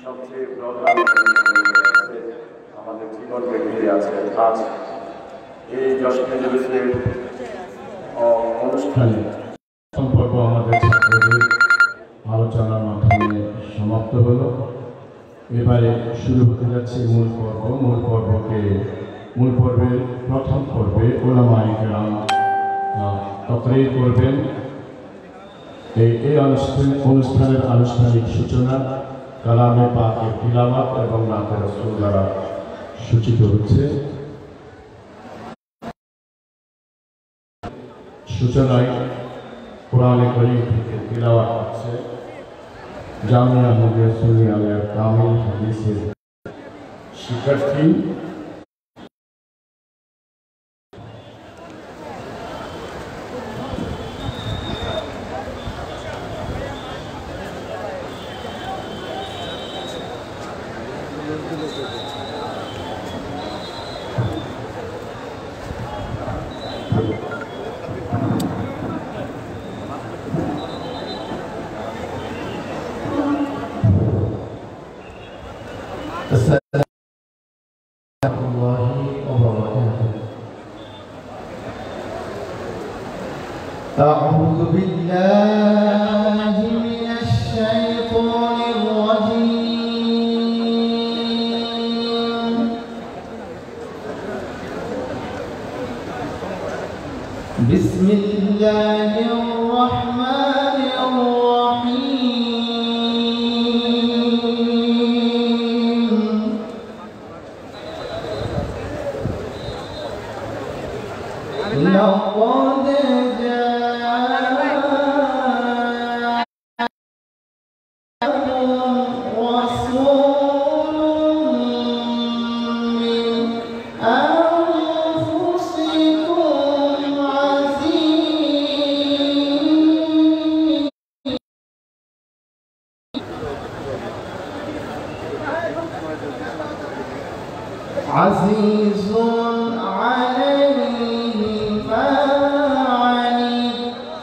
সবচেয়ে প্রধান আমাদের জীবনকে ঘিরে আছে। আজ এই জশ্নে জুলুসের অনুষ্ঠানে সম্পর্ক আমাদের ছাত্রদের আলোচনার মাধ্যমে সমাপ্ত হলো। এবারে শুরু হতে যাচ্ছে মূল পর্ব। মূল পর্বের প্রথম পর্বে উলামায়ে কেরাম তাকরীর করবেন। এই অনুষ্ঠানের আনুষ্ঠানিক সূচনা কালামে পাকের তিলাওয়াত এবং নাতে রাসূল দ্বারা সূচিত হচ্ছে। সূচনায় কোরআনে কারীম থেকে তিলাওয়াত হচ্ছে জামিয়া আহমদিয়া সুন্নি আলিয়া কামিল হাদিসের শিক্ষার্থী أعوذ بالله من الشيطان الرجيم. بسم الله الرحمن الرحيم. لقد عزيز عليه ما عنتم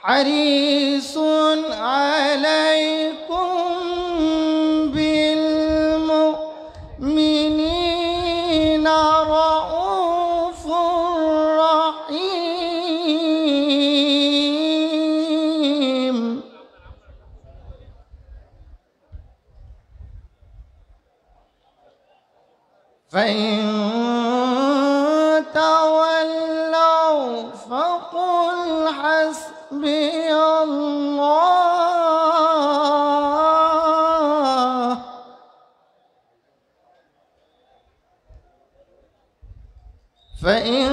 حريص عليكم بالمؤمنين رؤوف رحيم. فإن تولوا فقل حسبي الله فإن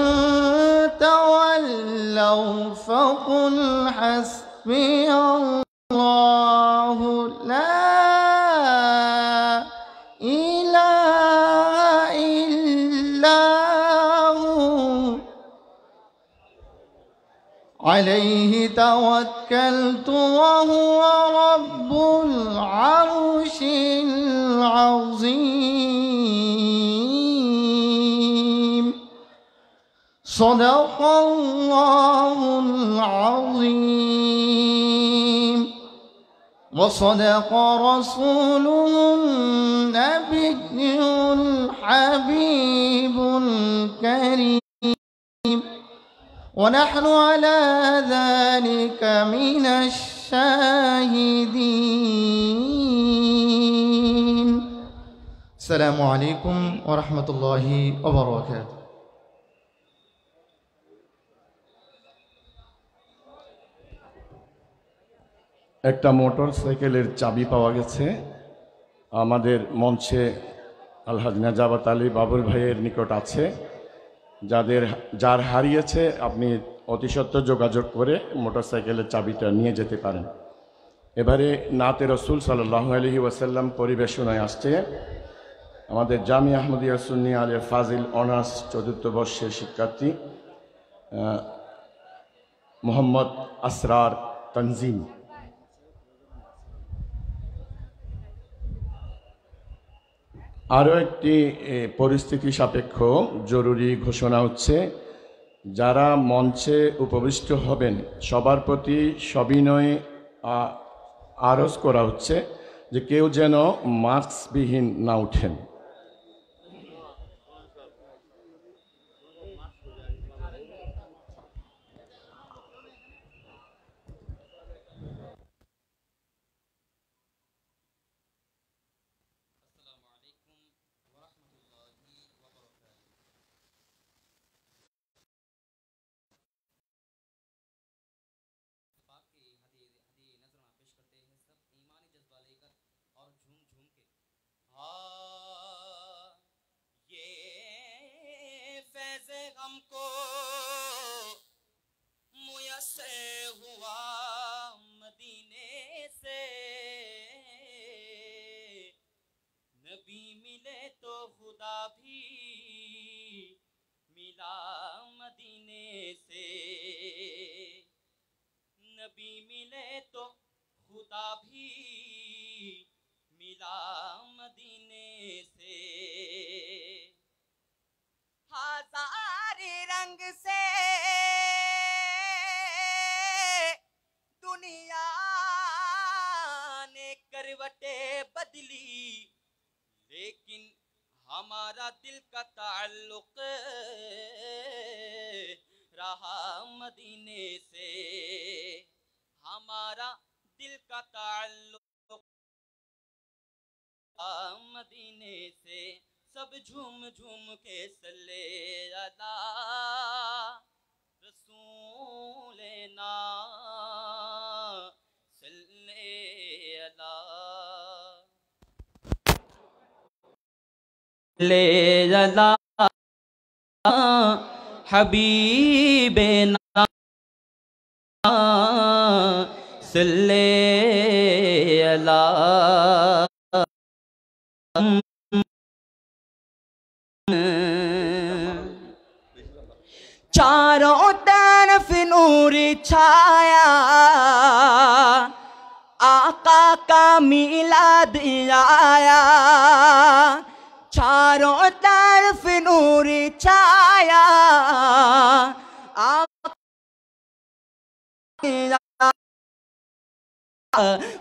تولوا فقل حسبي الله لا إله إلا هو عليه توكلت وهو رب العرش العظيم. صدق الله العظيم وصدق رسوله النبي الحبيب الكريم ونحن على ذلك من الشاهدين. السلام عليكم ورحمة الله وبركاته. একটা মোটরসাইকেলের চাবি পাওয়া গেছে আমাদের মঞ্চে। আলহাজ নাজাবাত আলী বাবুল ভাইয়ের নিকট আছে। যার হারিয়েছে আপনি অতি সত্বর যোগাযোগ করে মোটরসাইকেলের চাবিটা নিয়ে যেতে পারেন। এবারে নাতে রসুল সাল্লাল্লাহু আলাইহি ওয়াসাল্লাম পরিবেশনায় আসছে আমাদের জামিয়া আহমদিয়া সুন্নি আলিয়া ফাজিল অনার্স চতুর্থ বর্ষের শিক্ষার্থী মোহাম্মদ আসরার তনজিম। আরও একটি পরিস্থিতি সাপেক্ষ জরুরি ঘোষণা হচ্ছে, যারা মঞ্চে উপবিষ্ট হবেন সবার প্রতি সবিনয়ে আরজ করা হচ্ছে যে কেউ যেন মাস্কবিহীন না উঠেন। हमको मुयस्सर हुआ मदीने से, नबी मिले तो खुदा भी मिला मदीने से, नबी मिले तो खुदा भी मिला मदीने से। हजार रंग से दुनिया ने करवटे बदली, लेकिन हमारा दिल का ताल्लुक रहा मदीने से, हमारा दिल का ताल्लुक मदीने से। सब झूम झूम के सल्ले अला रसूले ना सल्ले अला ले अला हबीबे ना सल्ले अला। चारों तरफ नूर छाया, आका का मिलाद आया, चारों तरफ नूर छाया,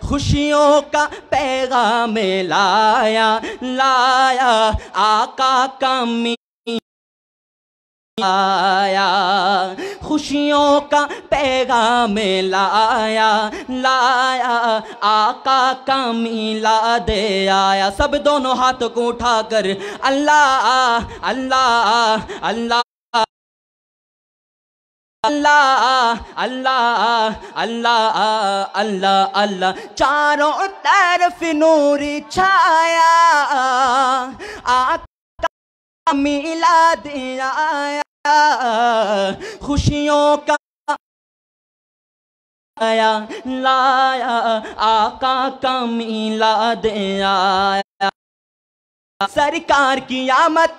खुशियों का पैगाम लाया, लाया आका का आया, खुशियों का पैगाम लाया, लाया आका का मिलाद आया। सब दोनों हाथों को उठाकर अल्लाह अल्लाह अल्लाह अल्लाह अल्लाह अल्लाह अल्लाह अल्लाह। चारों तरफ नूर छाया, आका मिलाद आया, खुशियों का आया, लाया आका का मिलाद आया। सरकार की आमद,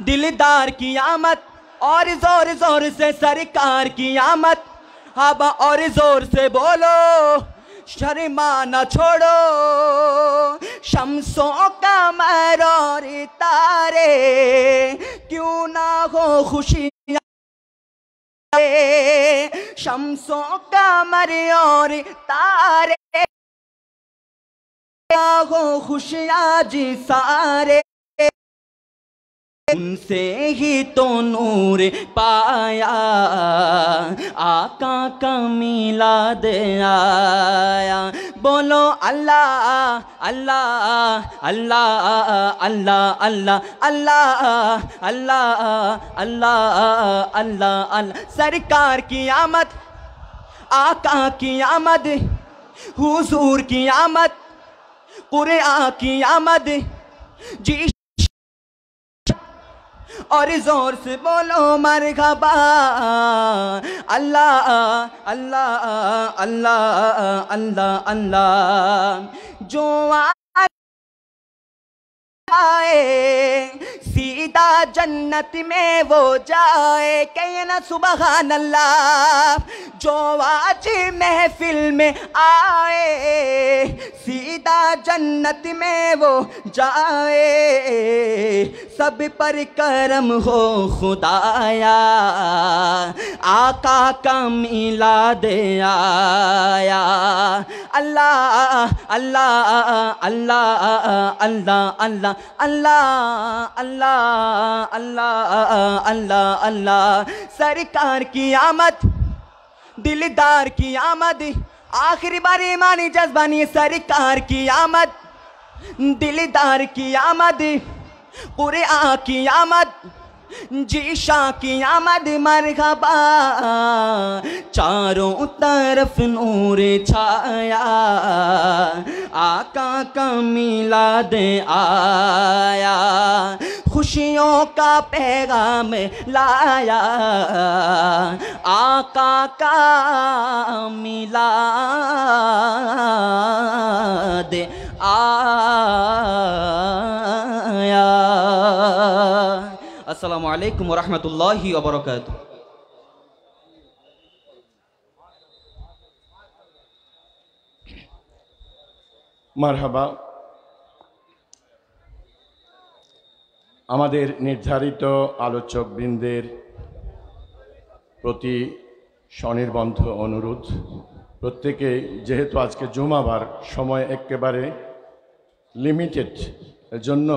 दिलदार की आमद, और जोर जोर से सरकार की आमद, अब और जोर से बोलो शर्मा न छोड़ो, शम्सों कमर और तारे क्यों ना हो खुशियाँ, शम्सों कमर और तारे हो खुशियाँ जी सारे, उनसे ही तो नूर पाया, आका का मिलाद आया। बोलो अल्लाह अल्लाह अल्लाह अल्लाह अल्लाह अल्लाह अल्लाह अल्लाह अल्लाह अल्लाह। सरकार की आमद, आका की आमद, हुजूर की आमद, कुरान की आमद जी, और जोर से बोलो मरहबा। अल्लाह अल्लाह अल्लाह अल्लाह अल्लाह। जो आए सीधा जन्नत में वो जाए, कहे ना सुबहान अल्लाह। जो आज महफिल में आए, सीधा जन्नत में वो जाए। सब पर करम हो खुदाया, आका का मिलाद आया। अल्लाह अल्लाह अल्लाह अल्लाह अल्लाह अल्लाह अल्लाह अल्लाह अल्लाह अल्लाह। सरकार की आमद, दिलदार की आमद, आखिरी बार ईमानी जज्बानी सरकार की आमद, दिलदार की आमद, कुरआन की आमद, जीशा की आमद मरहबा। चारों तरफ नूर छाया, आका का मिलाद आया। खुशियों का पैगाम लाया, आका का मिलाद आया। अस्सलामु अलैकुम व रहमतुल्लाहि व बरकातुहू। মারহাবা। আমাদের নির্ধারিত আলোচকবৃন্দের প্রতি স্বনির্বন্ধ অনুরোধ, প্রত্যেকে যেহেতু আজকে জুমাবার, সময় একেবারে লিমিটেড, এজন্য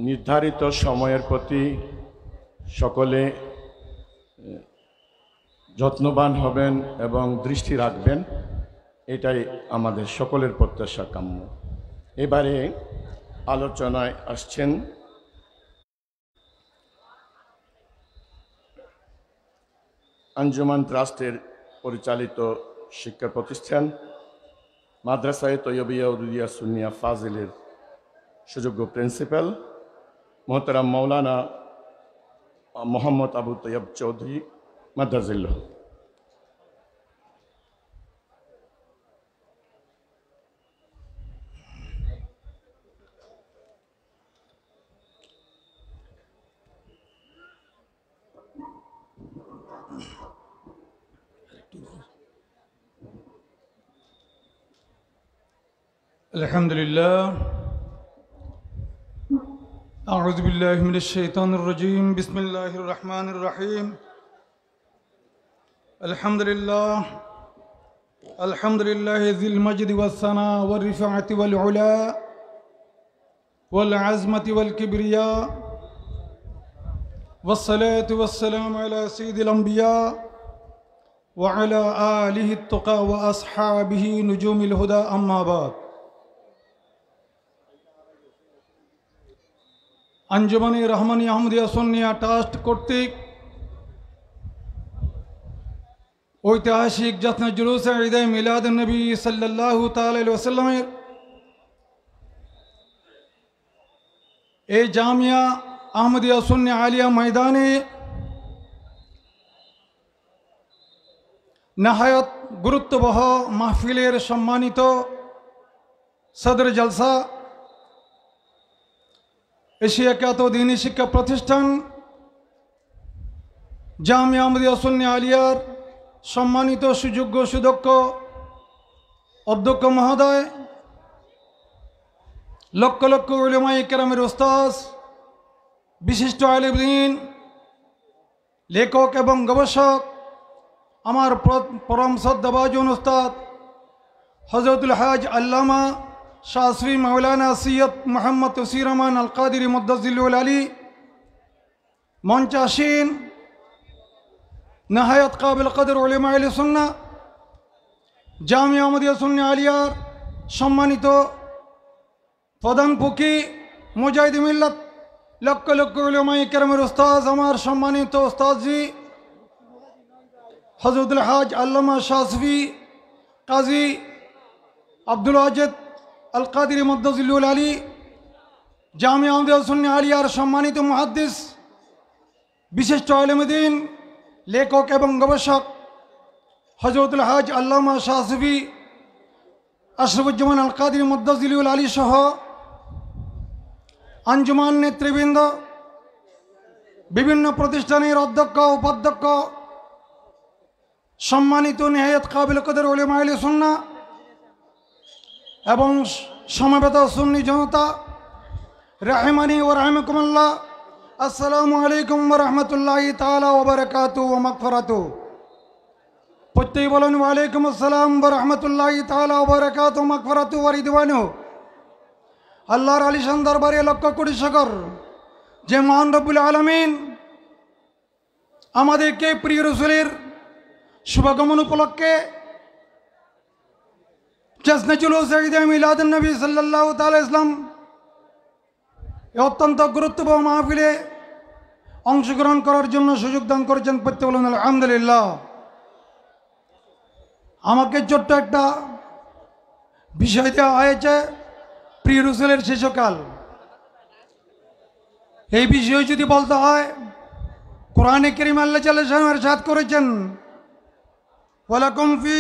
নির্ধারিত সময়ের প্রতি সকলে যত্নবান হবেন এবং দৃষ্টি রাখবেন, এটাই আমাদের সকলের প্রত্যাশা কাম্য। এবারে আলোচনায় আসছেন আঞ্জুমান ট্রাস্টের পরিচালিত শিক্ষা প্রতিষ্ঠান মাদ্রাসায়ে তৈয়বিয়া উরুদিয়া সুন্নিয়া ফাজিলের সুযোগ্য প্রিন্সিপাল মোহতারাম মৌলানা মোহাম্মদ আবু তৈয়ব চৌধুরী মাদ্রাজিল্লাহ। अल्हम्दुलिल्लाह, अऊज़ु बिल्लाहि मिनश शैतानिर रजीम, बिस्मिल्लाहिर रहमानिर रहीम। अल्हम्दुलिल्लाह अल्हम्दुलिल्लाहि ज़िल मज्दि वस्सना वर्रिफ़अति वल उला वल अज़मति वल किब्रिया वस्सलातु वस्सलामु अला सय्यिदिल अंबिया व अला आलिहि अत्तक़ा व अस्हाबिहि नुजूमिल हुदा, अम्मा बाद। আঞ্জুমানে রহমানিয়া আহমদিয়া সুন্নিয়া ট্রাস্ট কর্তৃক ঐতিহাসিক জাসনে জুলুসে ঈদে মিলাদুন নবী সাল্লাল্লাহু তাআলা আলাইহি ওয়াসাল্লামের এই জামিয়া আহমদিয়া সুন্নিয়া আলিয়া ময়দানে নাহায়ত গুরুত্ববহ মাহফিলের সম্মানিত সদর জলসা, এশিয়া খ্যাত দ্বীনি শিক্ষা প্রতিষ্ঠান জামিয়া আহমদিয়া সুন্নিয়া আলিয়ার সম্মানিত সুযোগ্য সুদক্ষ অধ্যক্ষ মহোদয়, লক্ষ লক্ষ উলামায়ে কেরামের উস্তাদ, বিশিষ্ট আলেম দ্বীন, লেখক এবং গবেষক, আমার পরম শ্রদ্ধাভাজন উস্তাদ হযরতুল হাজ আল্লামা শাস্ত্রী মাওলানা সৈয়দ মোহাম্মদ তৌসির রহমান আল কাদিরি মুদ্দাজিলুল আলী, মঞ্চাসীন নাহায়াত কাবিল কদর উলামা আহলে সুন্নাহ জামিয়া আহমদিয়া সুন্নিয়া আলিয়ার সম্মানিত প্রধান ফকি মুজাহিদ মিল্লাত, লক্ষ লক্ষ উলামায়ে কেরামের উস্তাদ, আমার সম্মানিত উস্তাদজি হযরতুল হাজ আল্লামা শাসফি কাজী আব্দুল ওয়াজেদ আল কাদিরি মুদ্দাজিলুল আলী, জামিয়া আহমদিয়া সুন্নিয়া আলিয়ার সম্মানিত মুহাদ্দিস, বিশিষ্ট আলেম দ্বীন, লেখক এবং গবেষক হযরতুল হাজ আল্লামা শাসফি আশরাফুজ্জামান আল কাদিরি মুদ্দাজিলুল আলী সহ আঞ্জুমান নেতৃবৃন্দ, বিভিন্ন প্রতিষ্ঠানের অধ্যক্ষ উপাধ্যক্ষ, সম্মানিত নিহায়াত কাবিল কদর উলামা আহলে সুন্নাহ এবং সমবেত সুন্নি জনতা, রাহিমানি ওয়া রাহিমাকুমুল্লাহ, আসসালামু আলাইকুম ওয়া রাহমাতুল্লাহি তাআলা ওয়া বারাকাতুহু ওয়া মাগফিরাতুহু। প্রত্যেকে বলেন ওয়া আলাইকুম আসসালাম ওয়া রাহমাতুল্লাহি তাআলা ওয়া বারাকাতুহু ওয়া মাগফিরাতুহু ওয়া রিদওয়ানুহু। আল্লাহর আলিশান দরবারে লক্ষ কোটি শুকর যে মহান রব্বুল আলামিন আমাদেরকে প্রিয় রাসূলের শুভাগমন উপলক্ষে জশ্নে জুলুস ঈদে মিলাদুন নবী সাল্লাল্লাহু তাআলা ইসলাম এই অত্যন্ত গুরুত্বপূর্ণ মাহফিলে অংশগ্রহণ করার জন্য সুযোগ দান করেছেন। প্রত্যেকে বলুন আলহামদুলিল্লাহ। আমাকে ছোট্ট একটা বিষয় দেওয়া হয়েছে, প্রিয় রাসূলের শিশুকাল। এই বিষয়ে যদি বলতে হয়, কোরআনে কারীম আল্লাহ জাল্লা শাআনহু ইরশাদ করেছেন, ওয়ালাকুম ফি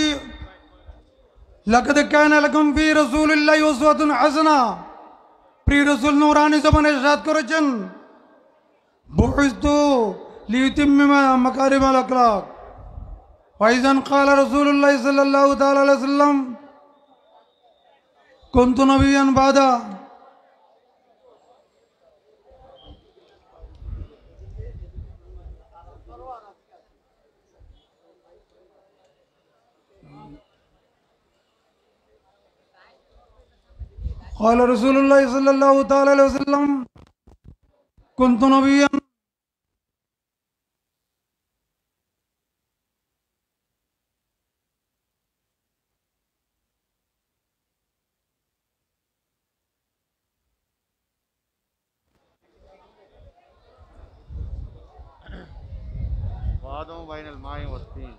লাকাদ কানা লাকুম ফি রাসূলিল্লাহি উসওয়াতুন হাসানাহ। প্রিয় রাসূল নূরানী জবানে ইরশাদ করেছেন, বুইসতু লিউতিম্মিমা মাকারিমাল আখলাক। ওয়াইজান ক্বালা রাসূলুল্লাহ সাল্লাল্লাহু তাআলা আলাইহি ওয়াসাল্লাম কুনতু নবিয়্যান বাদা। قال رسول الله صلى الله تعالى عليه وسلم كنت نبيا وآدم بين الماء والطين.